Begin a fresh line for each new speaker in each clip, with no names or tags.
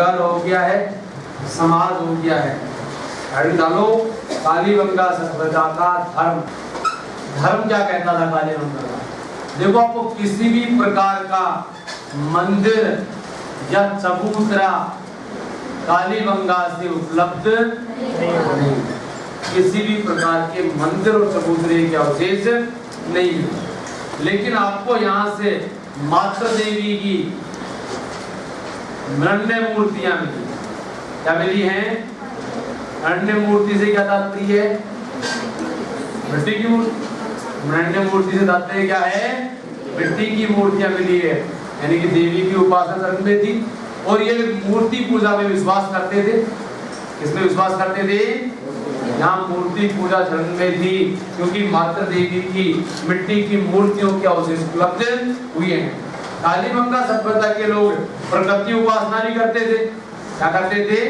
नगर हो गया है, समाज हो गया है। डालो कालीबंगा सभ्यता का धर्म। धर्म क्या कहता था कालीबंगा का? देखो, आपको किसी भी प्रकार का मंदिर या चबूतरा कालीबंगा से उपलब्ध नहीं। किसी भी प्रकार के मंदिर और चबूतरे के अवशेष नहीं है। लेकिन आपको यहाँ से माता देवी की मृण्मय मूर्तियां मिली। क्या मिली हैं? मृण्मय मूर्ति से क्या तात्पर्य है? मिट्टी की मूर्ति। मृण्मय मूर्ति से तात्पर्य क्या है? मिट्टी की मूर्तियां मिली है, यानी कि देवी की उपासना चरण में थी। और ये मूर्ति पूजा में विश्वास करते थे। किसमें विश्वास करते थे? यहाँ मूर्ति पूजा चरण में थी, क्योंकि माता देवी की मिट्टी की मूर्तियों के अवशेष उपलब्ध हुए हैं। कालीबंगा सभ्यता के लोग प्रकृति उपासना भी करते थे। क्या करते थे?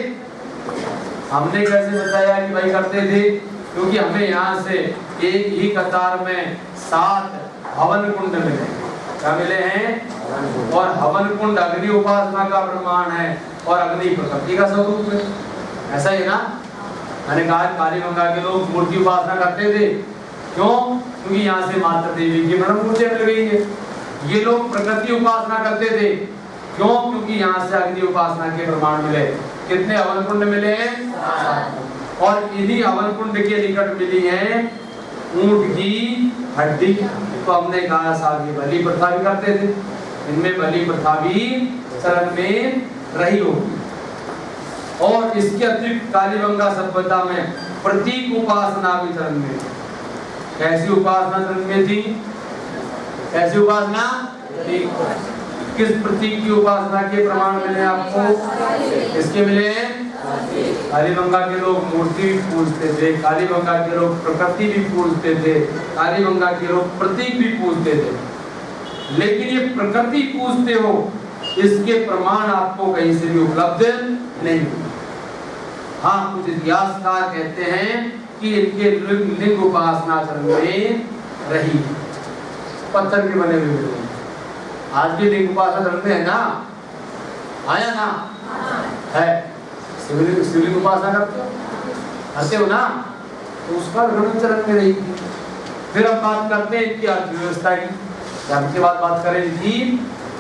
हमने कैसे बताया कि भाई करते थे? क्योंकि हमें यहाँ से एक ही कतार में 7 हवन कुंड मिले। क्या मिले हैं? और हवन कुंड अग्नि उपासना का प्रमाण है, और अग्नि प्रकृति का स्वरूप है। ऐसा ही ना? मैंने कहा कालीबंगा के लोग मूर्ति उपासना करते थे। क्यों? क्योंकि यहाँ से माता देवी की मृण्मय मूर्ति मिल गई है। ये लोग प्रकृति उपासना करते थे। क्यों? क्योंकि यहाँ से अग्नि उपासना के प्रमाण मिले। कितने हवन कुंड मिले हैं? और इन्हीं हवन कुंड के निकट मिली है ऊंट की हड्डी। तो हमने कहा साहब ये बलि प्रथा भी करते थे। इनमें बलि प्रथा भी चलन में रही होगी। और इसके अतिरिक्त कालीबंगा सभ्यता में प्रतीक उपासना भी चलन में। कैसी उपासना चलन में थी? कैसी उपासना? किस प्रतीक की उपासना के प्रमाण मिले आपको? किसके मिले? कालीबंगा के लोग मूर्ति भी पूजते थे, कालीबंगा के लोग प्रकृति भी पूजते थे, कालीबंगा के लोग प्रतीक भी पूजते थे। लेकिन ये प्रकृति पूजते हो, इसके प्रमाण आपको कहीं से भी उपलब्ध नहीं। हाँ, कुछ इतिहासकार कहते हैं कि इनके लिंग उपासना चरण में रही। पत्थर के बने हुए मिले। आज भी लिंग उपासना चरण में है ना? आया ना? है। शिवलिंग उपासना करते हो ना? तो उसका गणन चरण में रही। फिर हम बात करते हैं इनकी अर्थव्यवस्था की। सबके बाद बात करें इनकी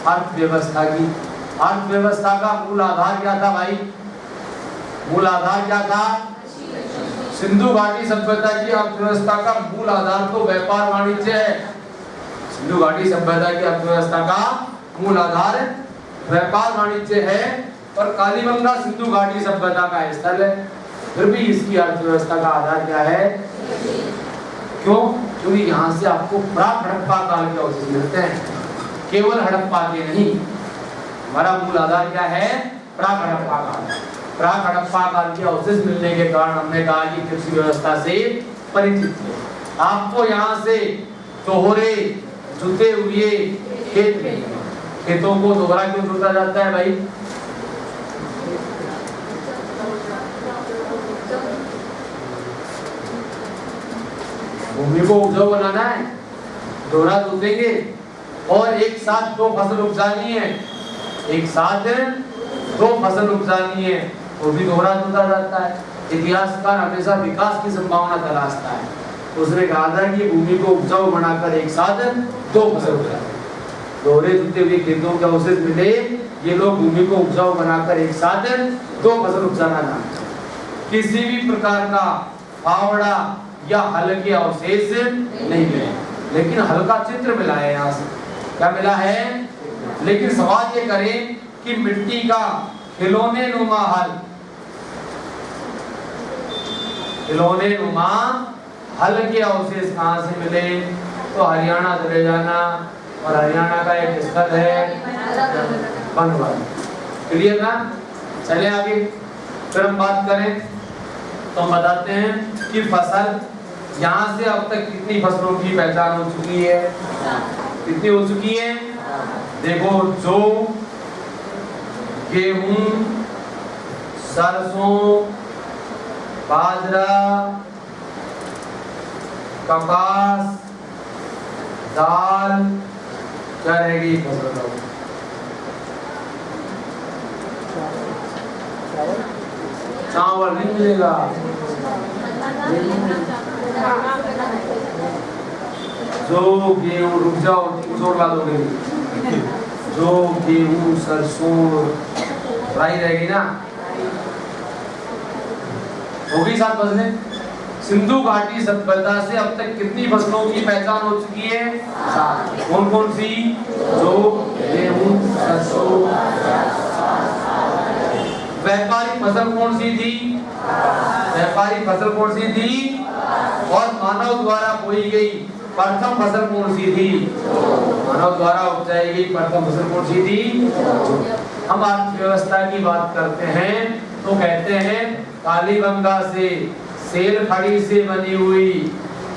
अर्थव्यवस्था की। अर्थव्यवस्था का मूल आधार क्या था भाई? मूल आधार क्या था? सिंधु घाटी सभ्यता की अर्थव्यवस्था का मूल आधार तो व्यापार वाणिज्य है। सिंधु घाटी सभ्यता की अर्थव्यवस्था का मूल आधार व्यापार वाणिज्य है। और कालीबंगा सिंधु घाटी सभ्यता का स्थल है। फिर भी इसकी अर्थव्यवस्था का आधार क्या है? क्यों? क्योंकि यहाँ से आपको प्राक हड़प्पा काल के अवशेष मिलते हैं, केवल हड़प्पा के नहीं। हमारा मूल आधार क्या है? प्राक हड़प्पा काल। प्राक हड़प्पा काल के अवशेष मिलने के कारण हमने कहा कि कृषि व्यवस्था से परिचित है। आपको यहाँ से दोहरे जुते हुए खेत, खेतों को दोहरा क्यों जोता जाता है भाई? भूमि को उपजाऊ बनाना है, दोहरा जोतेंगे। और एक साथ 2 फसल उपजानी है, एक साथ 2 फसल उपजानी है, वो भी दोहरा जोता जाता है। इतिहासकार हमेशा विकास की संभावना तलाशता है। उसने कहा था कि भूमि को उपजाऊ बनाकर एक साथ 2 फसल उपजाए। दोहरे जुते हुए खेतों के अवशेष मिले। ये लोग भूमि को उपजाऊ बनाकर एक साथ 2 फसल उपजाना जानते हैं। किसी भी प्रकार का फावड़ा या हल के अवशेष नहीं मिले, लेकिन हल का चित्र मिला है। यहाँ से क्या मिला है? लेकिन सवाल ये करें कि मिट्टी का खिलौने नुमा हल, खिलौने नुमा हल के अवशेष कहाँ से मिले? तो हरियाणा चले जाना, और हरियाणा का एक स्थल है बनवाल। क्लियर ना? चले आगे। फिर हम बात करें तो हम बताते हैं कि फसल यहाँ से अब तक कितनी फसलों की पहचान हो चुकी है? कितनी हो चुकी है? देखो, जौ, गेहूं, सरसों, बाजरा, कपास, दाल, क्या रहेगी फसल? चावल नहीं मिलेगा। जो गेहूं, रुक जाओ, जोड़ ला दोगे। जो गेहूं, सरसों, राई रहेगी ना, होगी 7 फसलें। सिंधु घाटी सभ्यता से अब तक कितनी फसलों की पहचान हो चुकी है? 7। कौन कौन सी? जो गेहूं, सरसों। व्यापारिक फसल कौन सी थी? व्यापारिक फसल कौन सी थी? और मानव द्वारा बोई गई प्रथम फसल कौन सी थी? मानव द्वारा उपजाई गई प्रथम फसल कौन सी थी? हम अर्थव्यवस्था की बात करते हैं तो कहते हैं कालीबंगा से, सेल खड़ी से बनी हुई,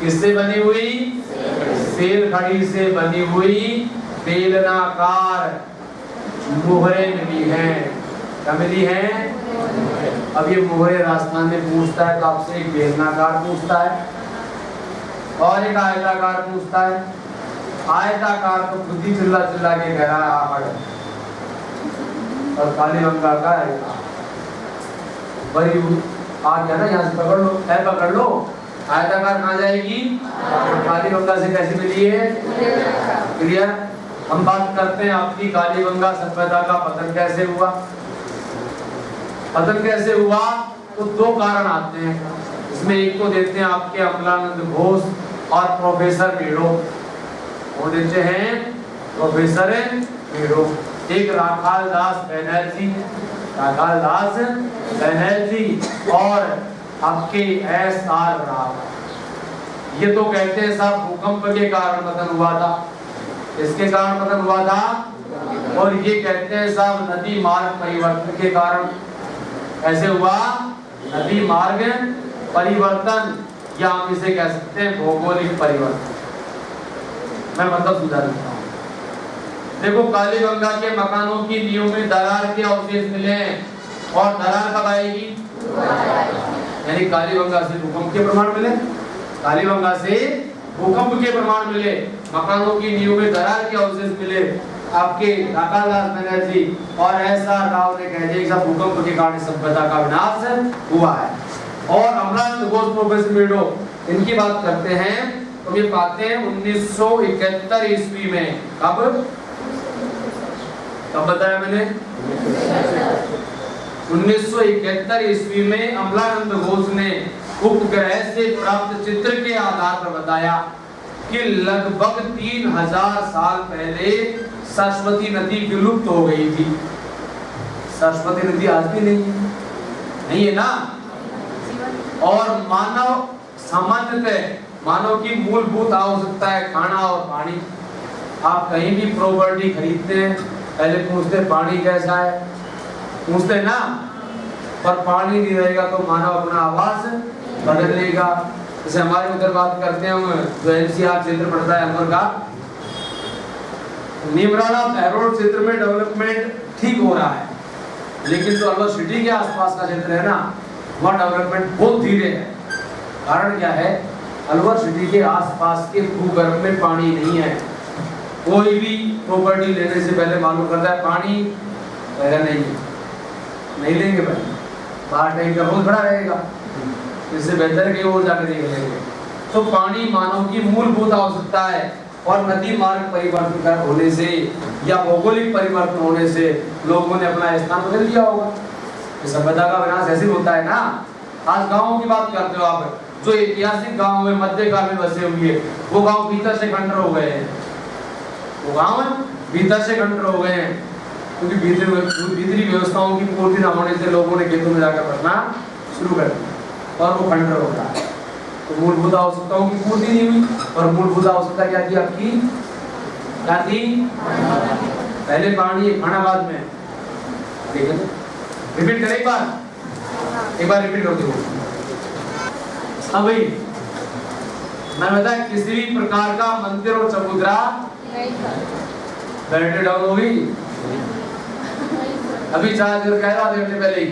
किससे बनी हुई? सेल खड़ी से बनी हुई बेलनाकार मोहरे मिली हैं। क्या मिली हैं? अब ये मोहरे राजस्थान में पूछता है तो आपसे एक बेलनाकार पूछता है और एक आयताकार पूछता है। आयताकार तो खुद ही चिल्ला चिल्ला के कह रहा है आप, और कालीबंगा का है बड़ी आ गया ना, यहाँ से पकड़ लो, है पकड़ लो। आयताकार कहाँ जाएगी? कालीबंगा से कैसे मिली है? क्लियर। हम बात करते हैं आपकी कालीबंगा सभ्यता का पतन कैसे हुआ। पतन कैसे हुआ तो 2 कारण आते हैं इसमें। एक तो देते हैं आपके अमलानंद घोष और प्रोफेसर मेडो। वो देते हैं प्रोफेसर मेडो। एक राखाल दास बैनर्जी, राखाल दास बैनर्जी और आपके SR राव। ये तो कहते हैं साहब भूकंप के कारण पतन हुआ था। इसके कारण पतन हुआ था। और ये कहते हैं साहब नदी मार्ग परिवर्तन के कारण। कैसे हुआ? नदी मार्ग परिवर्तन, या हम इसे कह सकते हैं भौगोलिक परिवर्तन। मैं मतलब सुझा देता हूँ। देखो कालीबंगा के मकानों की नींव में दरार के अवशेष मिले हैं, और दरार कब आएगी? यानी कालीबंगा से भूकंप के प्रमाण मिले, कालीबंगा से भूकंप के प्रमाण मिले, मकानों की नींव में दरार के अवशेष मिले। आपके राखाल दास बैनर्जी और SR राव ने कह दिया कि भूकंप के कारण सभ्यता का विनाश हुआ है। और अमलानंद घोष, प्रोफेसर मेडो, इनकी बात करते हैं तो ये पाते हैं 1971 ईस्वी में। कब बताया मैंने? 1971 ईस्वी में अमलानंद घोष ने उपग्रह से प्राप्त चित्र के आधार पर बताया कि लगभग 3000 साल पहले सरस्वती नदी विलुप्त हो गई थी। सरस्वती नदी आज भी नहीं है ना। और मानव सामान्यतः मानव की मूलभूत आवश्यकता है खाना और पानी। आप कहीं भी प्रॉपर्टी खरीदते हैं पहले पूछते पानी कैसा है, पूछते ना, पर पानी नहीं रहेगा तो मानव अपना आवास बदल लेगा। जैसे हमारे उधर बात करते हैं जो NCR क्षेत्र पड़ता है अमर का, निमराला बहरोड क्षेत्र में डेवलपमेंट ठीक हो रहा है, लेकिन जो अलवर सिटी के आसपास का क्षेत्र है ना, वहाँ डेवलपमेंट बहुत धीरे है। कारण क्या है? अलवर सिटी के आसपास के भूगर्भ में पानी नहीं है। कोई भी प्रॉपर्टी लेने से पहले मालूम करता है पानी नहीं लेंगे भाई, बाहर टैंक का रोज खड़ा रहेगा, इससे बेहतर है कि वो जाकर देख लेंगे। तो पानी मानव की मूलभूत आवश्यकता है, और नदी मार्ग परिवर्तन होने से या भौगोलिक परिवर्तन होने से लोगों ने अपना स्थान बदल दिया होगा। सभ्यता का विनाश ऐसे होता है ना। आज गाँव की बात करते हो आप, जो ऐतिहासिक गाँव में मध्यकाल में बसे हुए, वो गाँव भीतर से खंडर हो गए हैं। वो गाँव भीतर से खंडर हो गए हैं क्योंकि भीतरी व्यवस्थाओं की पूर्ति न होने से लोगों ने खेतों में जाकर बसना शुरू कर दिया, और वो खंडर हो रहा है। तो मूलभूत आवश्यकताओं की पूर्ति नहीं हुई। और मूलभूत आवश्यकता क्या थी आपकी? क्या थी? पहले पानी, खाना बाद में। ठीक है, रिपीट करें एक बार रिपीट करते हो। हाँ भाई, मैं बताया किसी भी प्रकार का मंदिर और चबूतरा बैटरी डाउन हो गई। अभी चार्ज कह रहा था पहले ही,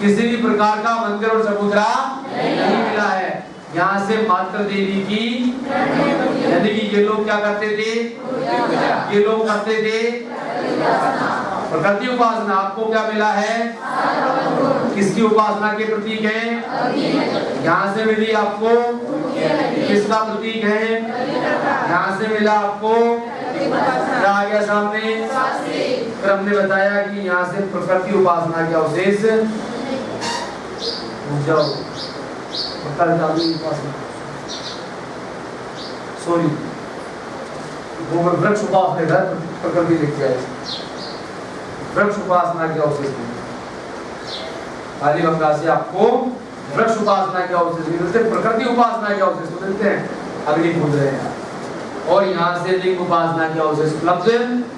किसी भी प्रकार का मंदिर और चबूतरा नहीं मिला है। यहाँ से मात्र देवी की, यानी कि ये लोग क्या करते थे? ये लोग करते थे प्रकृति उपासना। आपको क्या मिला है? किसकी उपासना के प्रतीक है? यहाँ से मिली आपको किसका प्रतीक है? यहाँ से मिला आपको क्या आ गया सामने? फिर हमने बताया कि यहाँ से प्रकृति उपासना के अवशेष सॉरी वो वृक्ष उपासना प्रकृति लिख दिया है। वृक्ष उपासना के अवशेष काली गंगा से आपको वृक्ष उपासना के अवशेष मिलते, प्रकृति उपासना के अवशेष मिलते हैं, अग्नि पूज रहे हैं, और यहाँ से लिंग उपासना के अवशेष उपलब्ध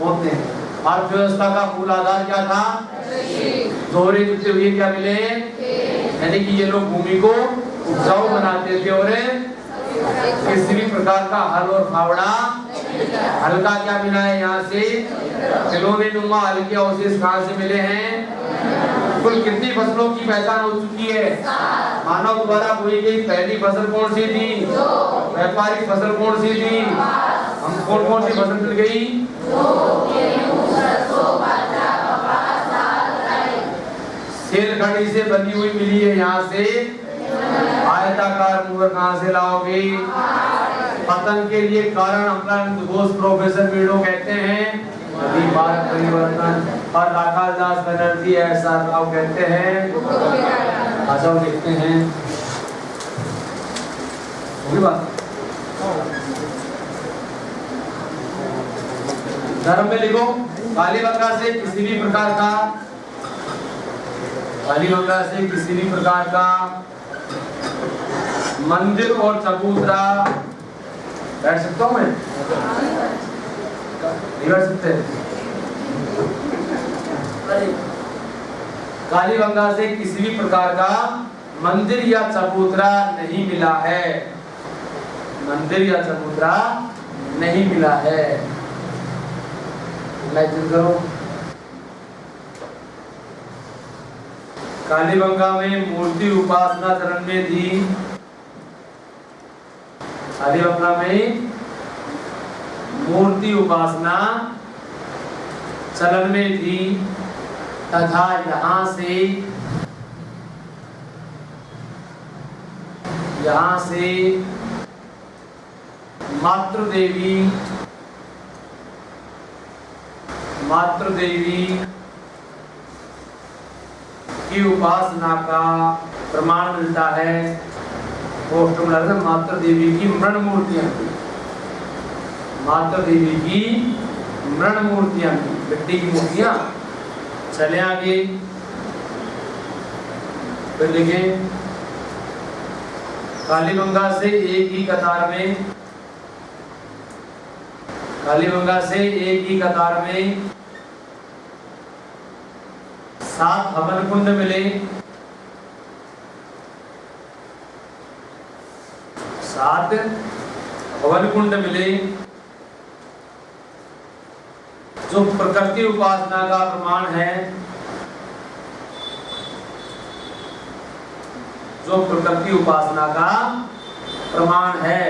होते हैं। अर्थव्यवस्था का मूल आधार क्या था? दोहरे जुड़ते हुए क्या मिले? यानी कि ये लोग भूमि को उपजाऊ बनाते थे और किसी भी प्रकार का हल और फावड़ा हल्का क्या मिला है? यहाँ से खिलौने नुमा हल्के अवशेष कहाँ से मिले हैं? कुल कितनी फसलों की पहचान हो चुकी है? मानव द्वारा बोई गई पहली फसल कौन सी थी? व्यापारिक फसल कौन सी थी? हम कौन सी फसल मिल गई? सेलखड़ी से बनी हुई मिली है। यहाँ से आयताकार मुहर कहाँ से लाओगे? पतन के लिए कारण अपना घोष प्रोफेसर मीडो कहते हैं भारत परिवर्तन, और राखाल दास बनर्जी ऐसा राव कहते हैं आजाव लिखते हैं। होगी बात? धर्म में लिखो कालीबंगा से किसी भी प्रकार का, कालीबंगा से किसी भी प्रकार का मंदिर और चबूतरा बैठ सकता हूँ मैं? नहीं बैठ सकते? कालीबंगा से किसी भी प्रकार का मंदिर या चबूतरा नहीं मिला है। मंदिर या चबूतरा नहीं मिला है। करो कालीबंगा में मूर्ति उपासना चरण में थी। कालीबंगा में मूर्ति उपासना चलन में थी तथा यहाँ से मातृ देवी की उपासना का प्रमाण मिलता है। मातृ देवी की मृण मूर्तियां, मातृ देवी की मृण मूर्तियां, मिट्टी की मूर्तियां। चले आगे फिर लिखें कालीबंगा से एक ही कतार में, कालीबंगा से एक ही कतार में 7 हवन कुंड मिले। 7 हवन कुंड मिले जो प्रकृति उपासना का प्रमाण है, जो प्रकृति उपासना का प्रमाण है।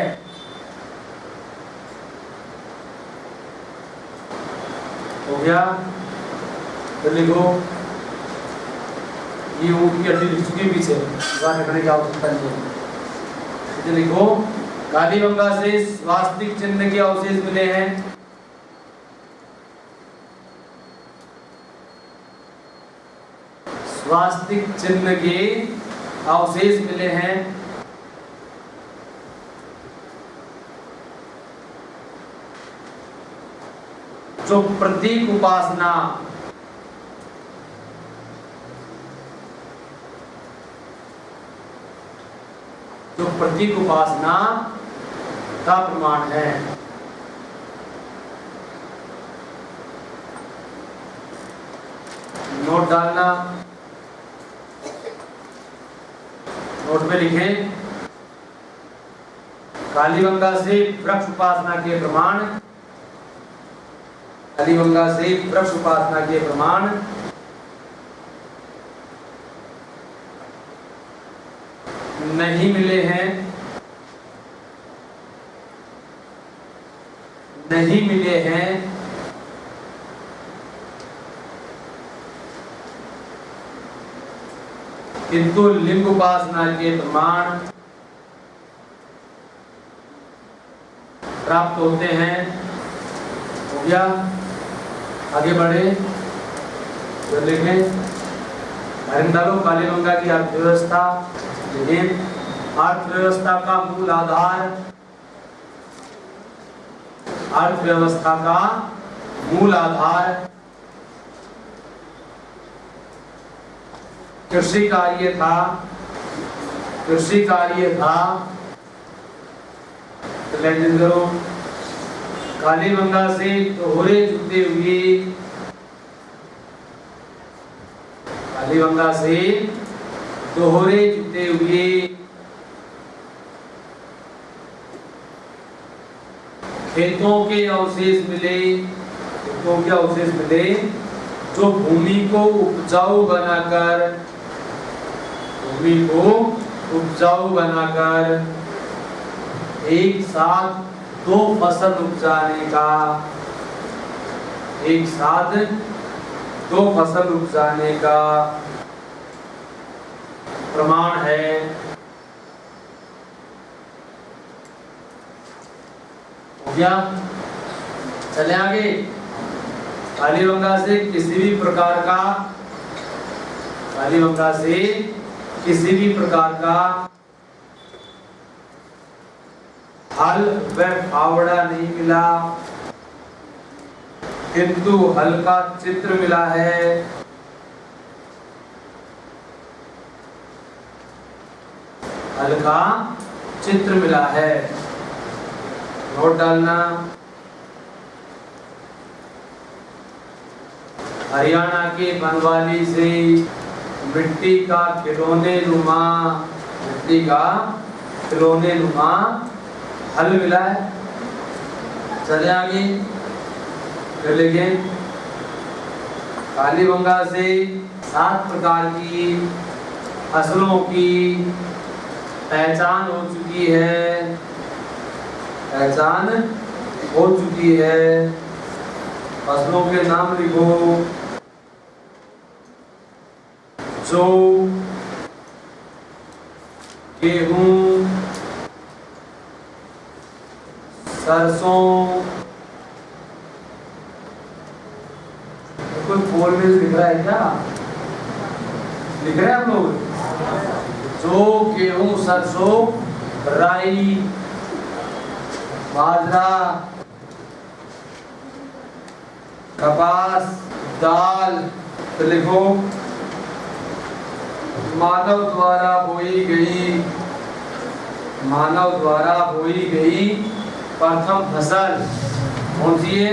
हो गया? तो लिखो ये ऊँट की हड्डी लिख चुकी है पीछे, रखने की आवश्यकता नहीं है। लिखो कालीबंगा से स्वास्तिक चिन्ह के अवशेष मिले हैं। स्वास्तिक चिन्ह के अवशेष मिले हैं। जो प्रतीक उपासना, जो प्रतीक उपासना का प्रमाण है। नोट डालना, नोट में लिखें कालीबंगा से वृक्ष उपासना के प्रमाण, कालीबंगा से वृक्ष उपासना के प्रमाण नहीं मिले हैं, नहीं मिले हैं। किंतु लिंग उपासना के प्रमाण प्राप्त होते हैं। हो गया, आगे बढ़े तो लिखें डालो कालीबंगा की अर्थव्यवस्था। अर्थव्यवस्था का मूल आधार, अर्थव्यवस्था का मूल आधार कृषि कार्य था। कृषि कार्य था। करो कालीबंगा से दोहरे जुटे हुए, कालीबंगा से दोहरे जुटे हुए खेतों के अवशेष मिले। खेतों के अवशेष मिले जो भूमि को उपजाऊ बनाकर, भूमि को उपजाऊ बनाकर एक साथ दो फसल उपजाने का, एक साथ दो फसल उपजाने का प्रमाण है। हो गया, चले आगे। कालीबंगा से किसी भी प्रकार का, कालीबंगा से किसी भी प्रकार का हल व फावड़ा नहीं मिला, किंतु हल का चित्र मिला है। हल का चित्र मिला है, नोट डालना। हरियाणा के बनवाली से मिट्टी का खिलौने नुमा, मिट्टी का खिलौने नुमा हल मिला है। चले आगे फिर लिखें कालीबंगा से 7 प्रकार की फसलों की पहचान हो चुकी है, पहचान हो चुकी है। फसलों के नाम लिखो। जौ, गेहूं, सरसों, कोई बोल में लिख रहा है क्या? लिख रहे हैं आप लोग? जौ, गेहूं, सरसों, राई, बाजरा, कपास, दाल। तो लिखो मानव द्वारा बोई गई, मानव द्वारा बोई गई प्रथम फसल कौन सी है?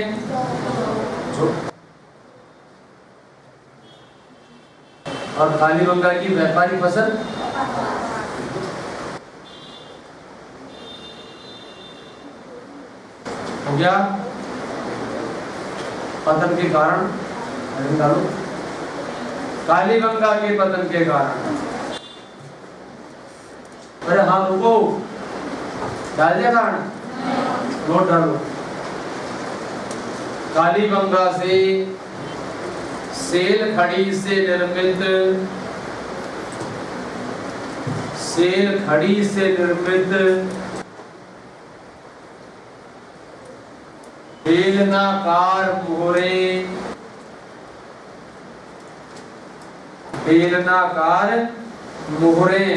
और कालीबंगा की व्यापारी फसल हो गया। पतन के कारण डालो, कालीबंगा के पतन के कारण। अरे हाँ रुको, डाल दिया कारण, नोट डालो। कालीबंगा से सेल खड़ी से निर्मित, सेल खड़ी से निर्मित बेलनाकार मोहरे, बेलनाकार मोहरे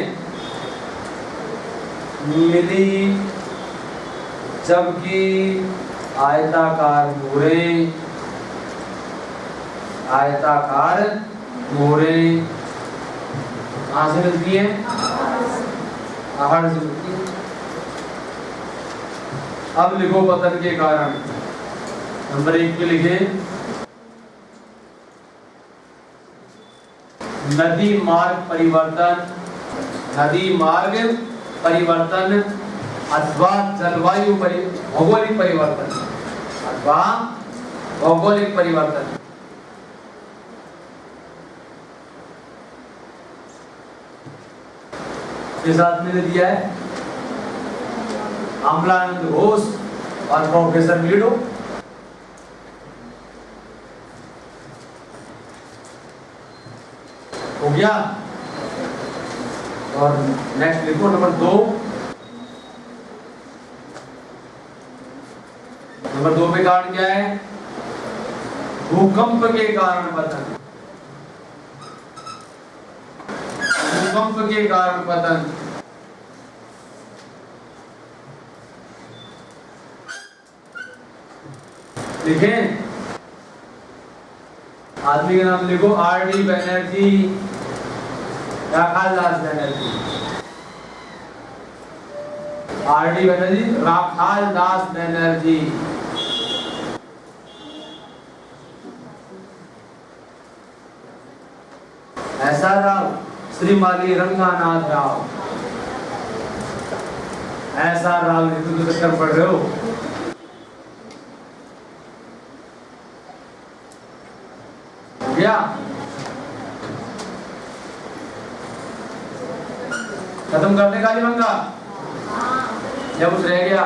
मिली, जबकि आयताकार मोहरे, आयताकार मोहरे कहाँ से मिलती है? आहड़ से मिलती है। अब लिखो पतन के कारण। नंबर 1 पे लिखे नदी मार्ग परिवर्तन, नदी मार्ग परिवर्तन अथवा जलवायु भौगोलिक परिवर्तन, अथवा भौगोलिक परिवर्तन। के साथ मैंने दिया है अमलानंद घोष और प्रोफेसर लीडो। हो गया। और नेक्स्ट लिखो नंबर 2। नंबर 2 पे कारण क्या है? भूकंप के कारण पतन। भूकंप के कारण पतन। लिखें, आदमी का नाम लिखो, आर.डी. बनर्जी, राखालदास बनर्जी। आर.डी. बनर्जी, राखालदास बनर्जी। ऐसा राव, श्रीमाली रंगानाथ राव। ऐसा राव, तुम तो चक्कर पढ़ रहे हो। क्या खत्म करने काली मंगा? या कुछ रह गया?